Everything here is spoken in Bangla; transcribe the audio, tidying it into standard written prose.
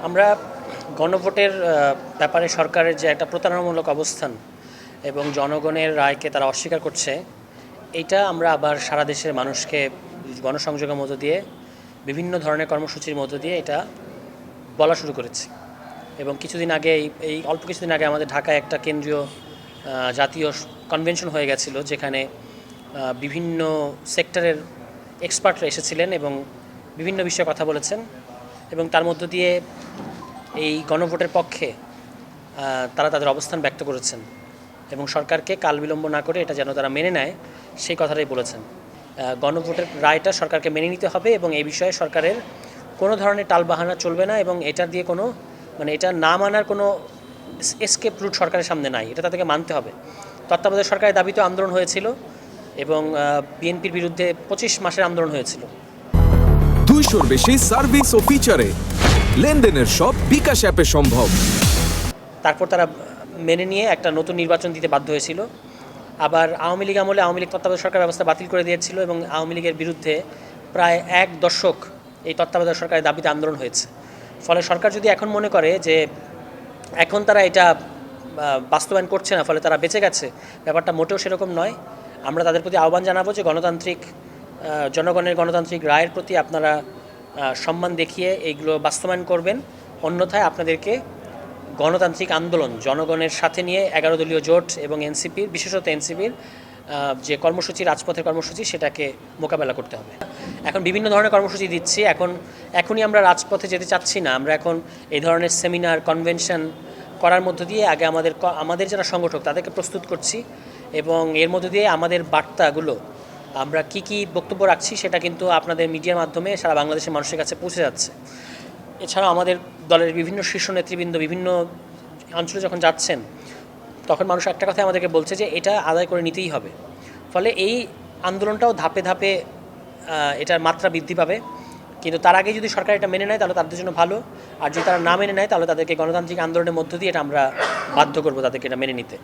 আমরা গণভোটের ব্যাপারে সরকারের যে একটা প্রতারণামূলক অবস্থান এবং জনগণের রায়কে তারা অস্বীকার করছে, এইটা আমরা আবার সারা দেশের মানুষকে গণসংযোগের মধ্য দিয়ে বিভিন্ন ধরনের কর্মসূচির মধ্য দিয়ে এটা বলা শুরু করেছি। এবং কিছুদিন আগে এই অল্প কিছুদিন আগে আমাদের ঢাকায় একটা কেন্দ্রীয় জাতীয় কনভেনশন হয়ে গেছিলো, যেখানে বিভিন্ন সেক্টরের এক্সপার্টরা এসেছিলেন এবং বিভিন্ন বিষয়ে কথা বলেছেন এবং তার মধ্য দিয়ে এই গণভোটের পক্ষে তারা তাদের অবস্থান ব্যক্ত করেছেন এবং সরকারকে কাল বিলম্ব না করে এটা যেন তারা মেনে নেয় সেই কথাটাই বলেছেন। গণভোটের রায়টা সরকারকে মেনে নিতে হবে এবং এই বিষয়ে সরকারের কোনো ধরনের টালবাহানা চলবে না এবং এটা দিয়ে কোনো এটা না মানার কোনো এসকেপ রুট সরকারের সামনে নাই, এটা তাদেরকে মানতে হবে। তত্ত্বাবধায়ক সরকারের দাবিতে আন্দোলন হয়েছিল এবং বিএনপির বিরুদ্ধে 25 মাসের আন্দোলন হয়েছিল। 200-র বেশি সার্ভিস ও ফিচারে লেনদেনের সব বিকাশ অ্যাপে সম্ভব। তারপর তারা মেনে নিয়ে একটা নতুন নির্বাচন দিতে বাধ্য হয়েছিল। আবার আওয়ামী লীগ আমলে আওয়ামী লীগ তত্ত্বাবধায়ক সরকার ব্যবস্থা বাতিল করে দিয়েছিল এবং আওয়ামী লীগের বিরুদ্ধে প্রায় 1 দশক এই তত্ত্বাবধায়ক সরকারের দাবিতে আন্দোলন হয়েছে। ফলে সরকার যদি এখন মনে করে যে এখন তারা এটা বাস্তবায়ন করছে না, ফলে তারা বেঁচে গেছে, ব্যাপারটা মোটেও সেরকম নয়। আমরা তাদের প্রতি আহ্বান জানাবো যে জনগণের গণতান্ত্রিক রায়ের প্রতি আপনারা সম্মান দেখিয়ে এইগুলো বাস্তবায়ন করবেন, অন্যথায় আপনাদেরকে গণতান্ত্রিক আন্দোলন জনগণের সাথে নিয়ে 11 দলীয় জোট এবং এনসিপির, বিশেষত এনসিপির যে কর্মসূচি, রাজপথের কর্মসূচি, সেটাকে মোকাবেলা করতে হবে। এখন বিভিন্ন ধরনের কর্মসূচি দিচ্ছি। এখনই আমরা রাজপথে যেতে চাচ্ছি না। আমরা এখন এই ধরনের সেমিনার, কনভেনশন করার মধ্য দিয়ে আগে আমাদের যারা সংগঠক তাদেরকে প্রস্তুত করছি এবং এর মধ্য দিয়ে আমাদের বার্তাগুলো আমরা কি বক্তব্য রাখছি সেটা কিন্তু আপনাদের মিডিয়ার মাধ্যমে সারা বাংলাদেশের মানুষের কাছে পৌঁছে যাচ্ছে। এছাড়াও আমাদের দলের বিভিন্ন শীর্ষ নেতৃবৃন্দ বিভিন্ন অঞ্চলে যখন যাচ্ছেন, তখন মানুষ একটা কথা আমাদেরকে বলছে যে এটা আদায় করে নিতেই হবে। ফলে এই আন্দোলনটাও ধাপে ধাপে এটার মাত্রা বৃদ্ধি পাবে, কিন্তু তার আগে যদি সরকার এটা মেনে নেয় তাহলে তাদের জন্য ভালো, আর যদি তারা না মেনে নেয় তাহলে তাদেরকে গণতান্ত্রিক আন্দোলনের মধ্য দিয়ে এটা আমরা বাধ্য করবো তাদেরকে এটা মেনে নিতে।